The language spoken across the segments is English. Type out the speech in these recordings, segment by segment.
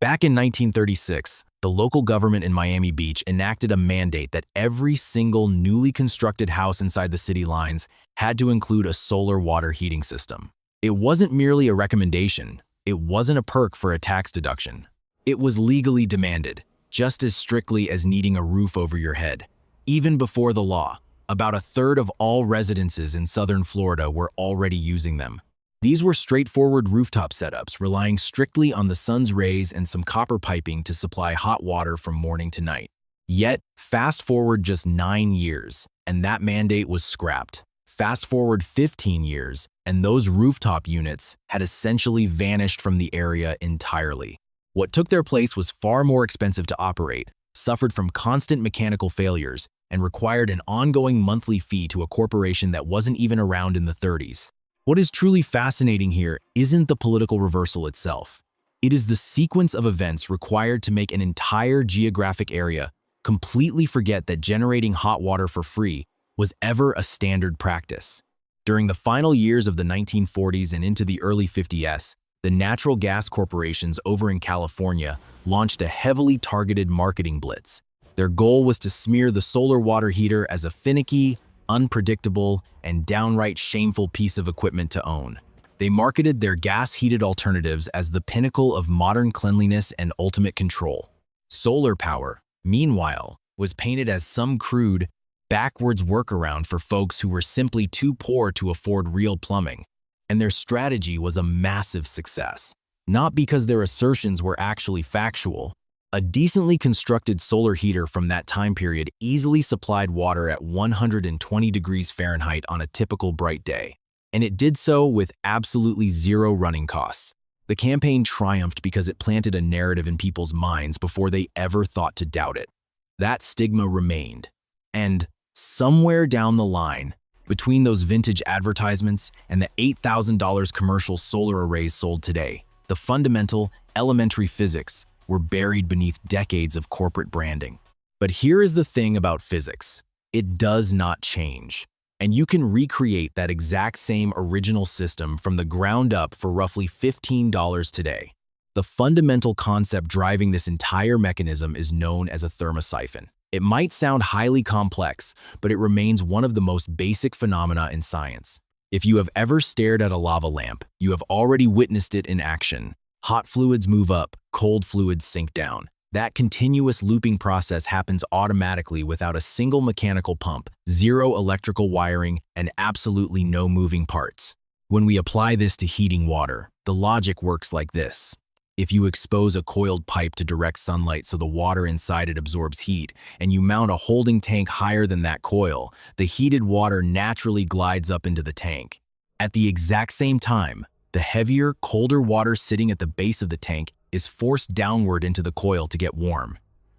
Back in 1936, the local government in Miami Beach enacted a mandate that every single newly constructed house inside the city lines had to include a solar water heating system. It wasn't merely a recommendation. It wasn't a perk for a tax deduction. It was legally demanded, just as strictly as needing a roof over your head. Even before the law, about a third of all residences in southern Florida were already using them. These were straightforward rooftop setups, relying strictly on the sun's rays and some copper piping to supply hot water from morning to night. Yet, fast forward just 9 years, and that mandate was scrapped. Fast forward 15 years, and those rooftop units had essentially vanished from the area entirely. What took their place was far more expensive to operate, suffered from constant mechanical failures, and required an ongoing monthly fee to a corporation that wasn't even around in the 30s. What is truly fascinating here isn't the political reversal itself. It is the sequence of events required to make an entire geographic area completely forget that generating hot water for free was ever a standard practice. During the final years of the 1940s and into the early 50s, the natural gas corporations over in California launched a heavily targeted marketing blitz. Their goal was to smear the solar water heater as a finicky, unpredictable, and downright shameful piece of equipment to own. They marketed their gas-heated alternatives as the pinnacle of modern cleanliness and ultimate control. Solar power, meanwhile, was painted as some crude, backwards workaround for folks who were simply too poor to afford real plumbing. And their strategy was a massive success. Not because their assertions were actually factual. A decently constructed solar heater from that time period easily supplied water at 120 degrees Fahrenheit on a typical bright day. And it did so with absolutely zero running costs. The campaign triumphed because it planted a narrative in people's minds before they ever thought to doubt it. That stigma remained. And somewhere down the line, between those vintage advertisements and the $8,000 commercial solar arrays sold today, the fundamental, elementary physics were buried beneath decades of corporate branding. But here is the thing about physics. It does not change. And you can recreate that exact same original system from the ground up for roughly $15 today. The fundamental concept driving this entire mechanism is known as a thermosyphon. It might sound highly complex, but it remains one of the most basic phenomena in science. If you have ever stared at a lava lamp, you have already witnessed it in action. Hot fluids move up, cold fluids sink down. That continuous looping process happens automatically without a single mechanical pump, zero electrical wiring, and absolutely no moving parts. When we apply this to heating water, the logic works like this. If you expose a coiled pipe to direct sunlight so the water inside it absorbs heat, and you mount a holding tank higher than that coil, the heated water naturally glides up into the tank. At the exact same time, the heavier, colder water sitting at the base of the tank is forced downward into the coil to get warm.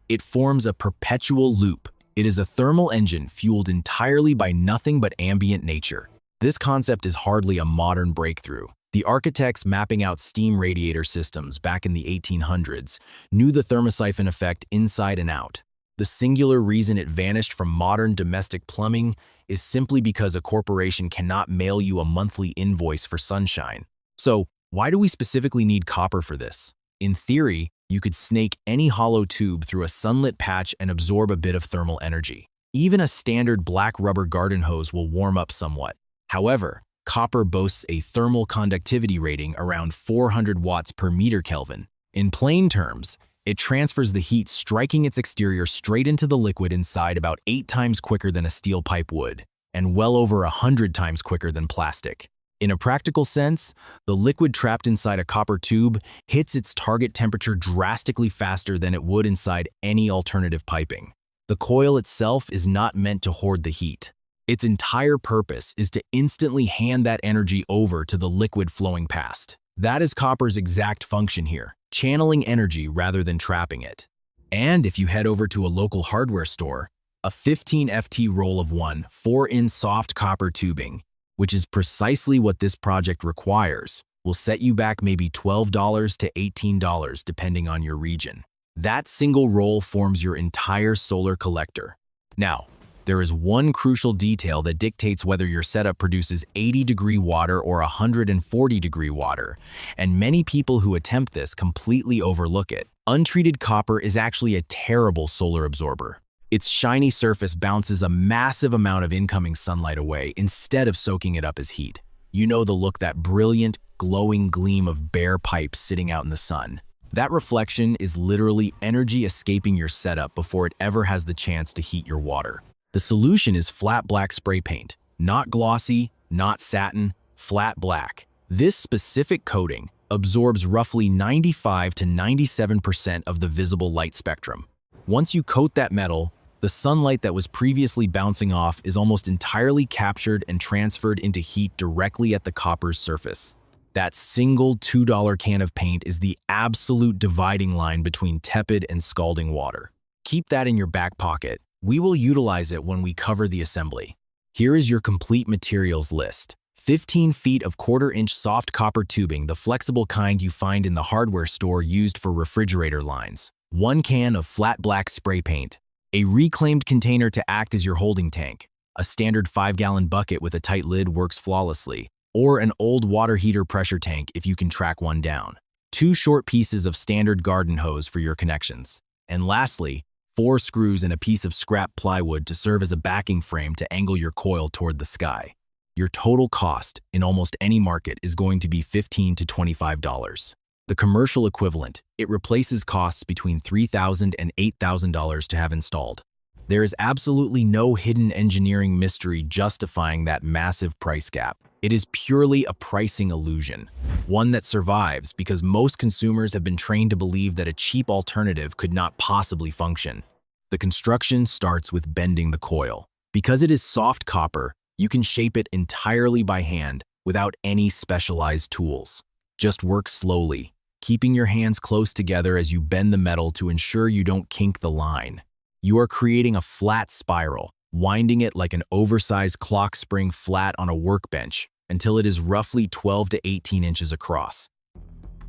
It forms a perpetual loop. It is a thermal engine fueled entirely by nothing but ambient nature. This concept is hardly a modern breakthrough. The architects mapping out steam radiator systems back in the 1800s knew the thermosyphon effect inside and out. The singular reason it vanished from modern domestic plumbing is simply because a corporation cannot mail you a monthly invoice for sunshine. So, why do we specifically need copper for this? In theory, you could snake any hollow tube through a sunlit patch and absorb a bit of thermal energy. Even a standard black rubber garden hose will warm up somewhat. However, copper boasts a thermal conductivity rating around 400 watts per meter Kelvin. In plain terms, it transfers the heat striking its exterior straight into the liquid inside about 8 times quicker than a steel pipe would, and well over 100 times quicker than plastic. In a practical sense, the liquid trapped inside a copper tube hits its target temperature drastically faster than it would inside any alternative piping. The coil itself is not meant to hoard the heat. Its entire purpose is to instantly hand that energy over to the liquid flowing past. That is copper's exact function here, channeling energy rather than trapping it. And if you head over to a local hardware store, a 15 FT roll of 4-in soft copper tubing, which is precisely what this project requires, will set you back maybe $12 to $18 depending on your region. That single roll forms your entire solar collector. Now, There is one crucial detail that dictates whether your setup produces 80-degree water or 140-degree water, and many people who attempt this completely overlook it. Untreated copper is actually a terrible solar absorber. Its shiny surface bounces a massive amount of incoming sunlight away instead of soaking it up as heat. You know the look, that brilliant, glowing gleam of bare pipes sitting out in the sun. That reflection is literally energy escaping your setup before it ever has the chance to heat your water. The solution is flat black spray paint. Not glossy, not satin, flat black. This specific coating absorbs roughly 95 to 97% of the visible light spectrum. Once you coat that metal, the sunlight that was previously bouncing off is almost entirely captured and transferred into heat directly at the copper's surface. That single $2 can of paint is the absolute dividing line between tepid and scalding water. Keep that in your back pocket. We will utilize it when we cover the assembly. Here is your complete materials list. 15 feet of 1/4-inch soft copper tubing, the flexible kind you find in the hardware store used for refrigerator lines. 1 can of flat black spray paint. A reclaimed container to act as your holding tank. A standard 5-gallon bucket with a tight lid works flawlessly. Or an old water heater pressure tank if you can track one down. 2 short pieces of standard garden hose for your connections. And lastly, 4 screws and a piece of scrap plywood to serve as a backing frame to angle your coil toward the sky. Your total cost in almost any market is going to be $15 to $25. The commercial equivalent, it replaces costs between $3,000 and $8,000 to have installed. There is absolutely no hidden engineering mystery justifying that massive price gap. It is purely a pricing illusion, one that survives because most consumers have been trained to believe that a cheap alternative could not possibly function. The construction starts with bending the coil. Because it is soft copper, you can shape it entirely by hand without any specialized tools. Just work slowly, keeping your hands close together as you bend the metal to ensure you don't kink the line. You are creating a flat spiral, winding it like an oversized clock spring flat on a workbench until it is roughly 12 to 18 inches across.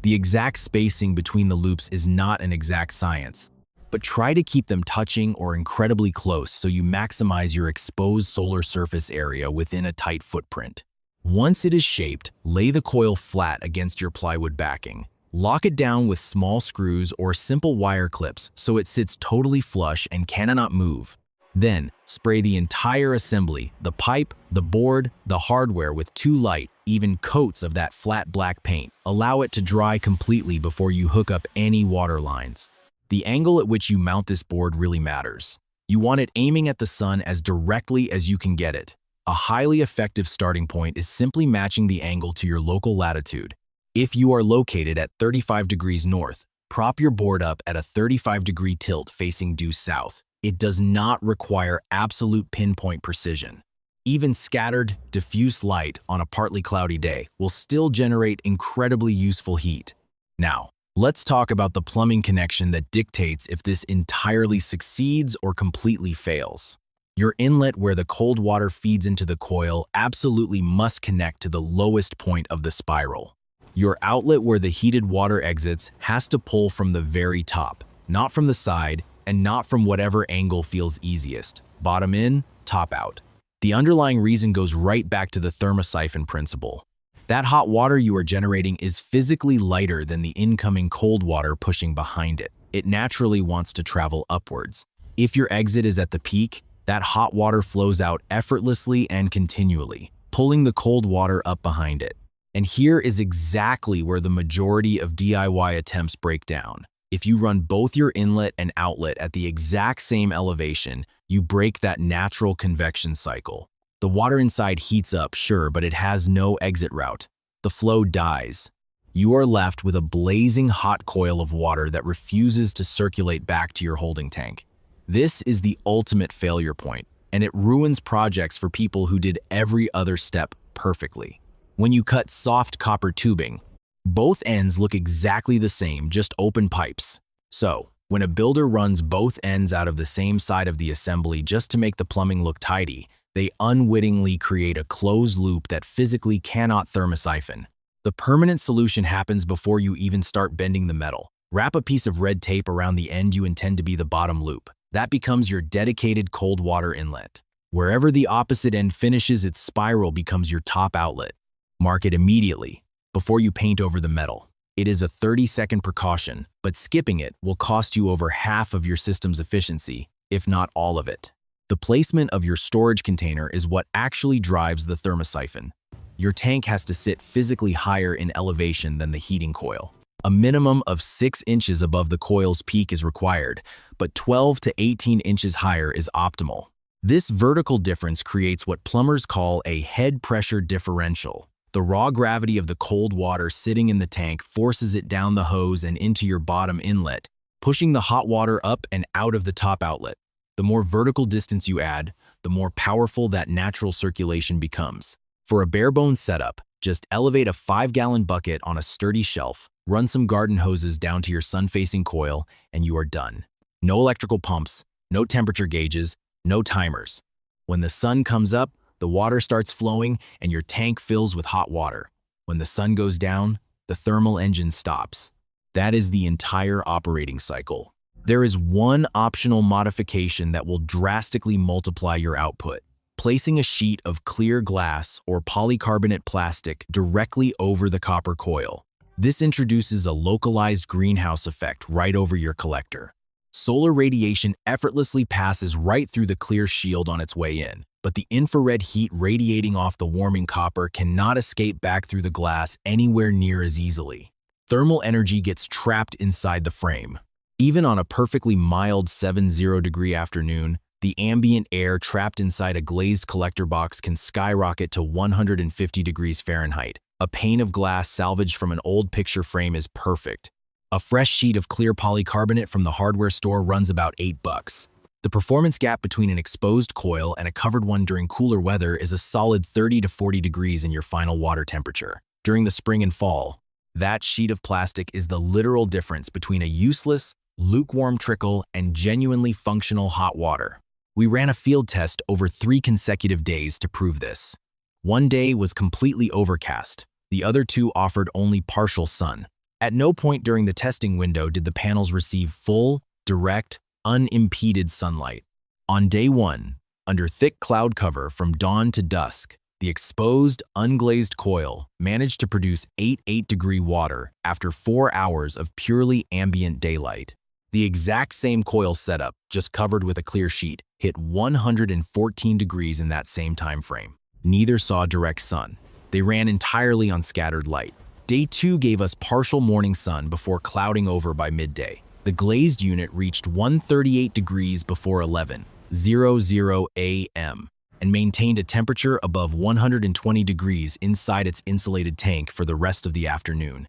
The exact spacing between the loops is not an exact science, but try to keep them touching or incredibly close so you maximize your exposed solar surface area within a tight footprint. Once it is shaped, lay the coil flat against your plywood backing. Lock it down with small screws or simple wire clips so it sits totally flush and cannot move. Then, spray the entire assembly, the pipe, the board, the hardware with 2 light, even coats of that flat black paint. Allow it to dry completely before you hook up any water lines. The angle at which you mount this board really matters. You want it aiming at the sun as directly as you can get it. A highly effective starting point is simply matching the angle to your local latitude. If you are located at 35 degrees north, prop your board up at a 35-degree tilt facing due south. It does not require absolute pinpoint precision. Even scattered, diffuse light on a partly cloudy day will still generate incredibly useful heat. Now, let's talk about the plumbing connection that dictates if this entirely succeeds or completely fails. Your inlet where the cold water feeds into the coil absolutely must connect to the lowest point of the spiral. Your outlet where the heated water exits has to pull from the very top, not from the side, and not from whatever angle feels easiest. Bottom in, top out. The underlying reason goes right back to the thermosyphon principle. That hot water you are generating is physically lighter than the incoming cold water pushing behind it. It naturally wants to travel upwards. If your exit is at the peak, that hot water flows out effortlessly and continually, pulling the cold water up behind it. And here is exactly where the majority of DIY attempts break down. If you run both your inlet and outlet at the exact same elevation, you break that natural convection cycle. The water inside heats up, sure, but it has no exit route. The flow dies. You are left with a blazing hot coil of water that refuses to circulate back to your holding tank. This is the ultimate failure point, and it ruins projects for people who did every other step perfectly. When you cut soft copper tubing, both ends look exactly the same, just open pipes. So, when a builder runs both ends out of the same side of the assembly just to make the plumbing look tidy, they unwittingly create a closed loop that physically cannot thermosyphon. The permanent solution happens before you even start bending the metal. Wrap a piece of red tape around the end you intend to be the bottom loop. That becomes your dedicated cold water inlet. Wherever the opposite end finishes, its spiral becomes your top outlet. Mark it immediately, before you paint over the metal. It is a 30-second precaution, but skipping it will cost you over half of your system's efficiency, if not all of it. The placement of your storage container is what actually drives the thermosyphon. Your tank has to sit physically higher in elevation than the heating coil. A minimum of 6 inches above the coil's peak is required, but 12 to 18 inches higher is optimal. This vertical difference creates what plumbers call a head pressure differential. The raw gravity of the cold water sitting in the tank forces it down the hose and into your bottom inlet, pushing the hot water up and out of the top outlet. The more vertical distance you add, the more powerful that natural circulation becomes. For a bare-bones setup, just elevate a 5-gallon bucket on a sturdy shelf, run some garden hoses down to your sun-facing coil, and you are done. No electrical pumps, no temperature gauges, no timers. When the sun comes up, the water starts flowing and your tank fills with hot water. When the sun goes down, the thermal engine stops. That is the entire operating cycle. There is one optional modification that will drastically multiply your output: placing a sheet of clear glass or polycarbonate plastic directly over the copper coil. This introduces a localized greenhouse effect right over your collector. Solar radiation effortlessly passes right through the clear shield on its way in, but the infrared heat radiating off the warming copper cannot escape back through the glass anywhere near as easily. Thermal energy gets trapped inside the frame. Even on a perfectly mild 70-degree afternoon, the ambient air trapped inside a glazed collector box can skyrocket to 150 degrees Fahrenheit. A pane of glass salvaged from an old picture frame is perfect. A fresh sheet of clear polycarbonate from the hardware store runs about $8. The performance gap between an exposed coil and a covered one during cooler weather is a solid 30 to 40 degrees in your final water temperature. During the spring and fall, that sheet of plastic is the literal difference between a useless, lukewarm trickle and genuinely functional hot water. We ran a field test over 3 consecutive days to prove this. One day was completely overcast. The other 2 offered only partial sun. At no point during the testing window did the panels receive full, direct, unimpeded sunlight. On day 1, under thick cloud cover from dawn to dusk, the exposed, unglazed coil managed to produce 8-degree water after 4 hours of purely ambient daylight. The exact same coil setup, just covered with a clear sheet, hit 114 degrees in that same time frame. Neither saw direct sun. They ran entirely on scattered light. Day 2 gave us partial morning sun before clouding over by midday. The glazed unit reached 138 degrees before 11:00 a.m. and maintained a temperature above 120 degrees inside its insulated tank for the rest of the afternoon.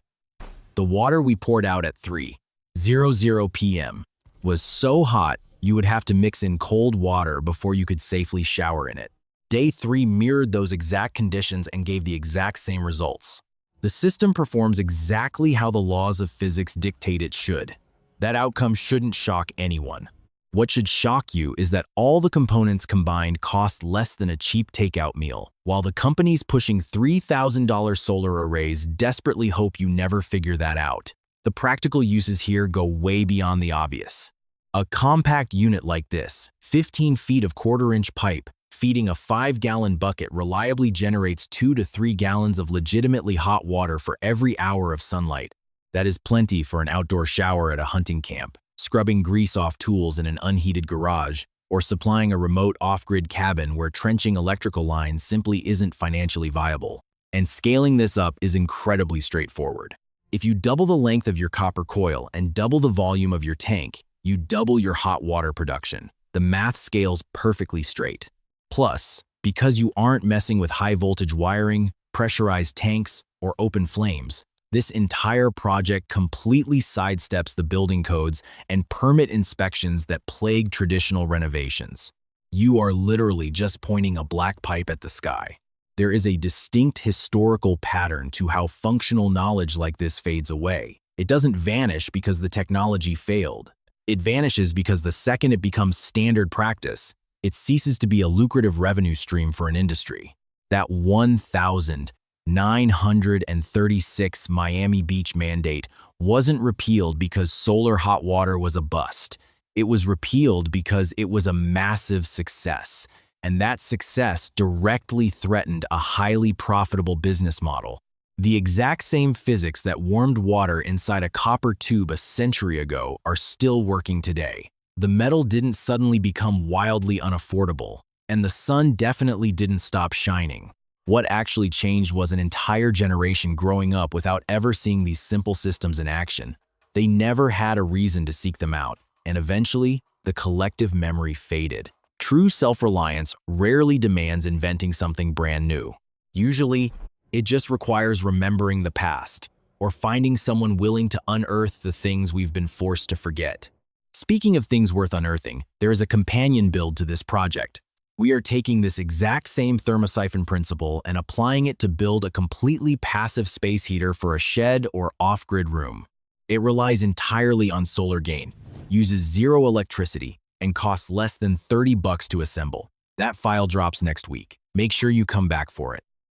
The water we poured out at 3:00 p.m. was so hot you would have to mix in cold water before you could safely shower in it. Day 3 mirrored those exact conditions and gave the exact same results. The system performs exactly how the laws of physics dictate it should. That outcome shouldn't shock anyone. What should shock you is that all the components combined cost less than a cheap takeout meal, while the companies pushing $3,000 solar arrays desperately hope you never figure that out. The practical uses here go way beyond the obvious. A compact unit like this, 15 feet of quarter-inch pipe, feeding a 5-gallon bucket reliably generates 2 to 3 gallons of legitimately hot water for every hour of sunlight. That is plenty for an outdoor shower at a hunting camp, scrubbing grease off tools in an unheated garage, or supplying a remote off-grid cabin where trenching electrical lines simply isn't financially viable. And scaling this up is incredibly straightforward. If you double the length of your copper coil and double the volume of your tank, you double your hot water production. The math scales perfectly straight. Plus, because you aren't messing with high-voltage wiring, pressurized tanks, or open flames, this entire project completely sidesteps the building codes and permit inspections that plague traditional renovations. You are literally just pointing a black pipe at the sky. There is a distinct historical pattern to how functional knowledge like this fades away. It doesn't vanish because the technology failed. It vanishes because the second it becomes standard practice, it ceases to be a lucrative revenue stream for an industry. That 1,936 Miami Beach mandate wasn't repealed because solar hot water was a bust. It was repealed because it was a massive success. and that success directly threatened a highly profitable business model. The exact same physics that warmed water inside a copper tube a century ago are still working today. The metal didn't suddenly become wildly unaffordable, and the sun definitely didn't stop shining. What actually changed was an entire generation growing up without ever seeing these simple systems in action. They never had a reason to seek them out, and eventually, the collective memory faded. True self-reliance rarely demands inventing something brand new. Usually, it just requires remembering the past, or finding someone willing to unearth the things we've been forced to forget. Speaking of things worth unearthing, there is a companion build to this project. We are taking this exact same Thermosyphon principle and applying it to build a completely passive space heater for a shed or off-grid room. It relies entirely on solar gain, uses zero electricity, and costs less than $30 to assemble. That file drops next week. Make sure you come back for it.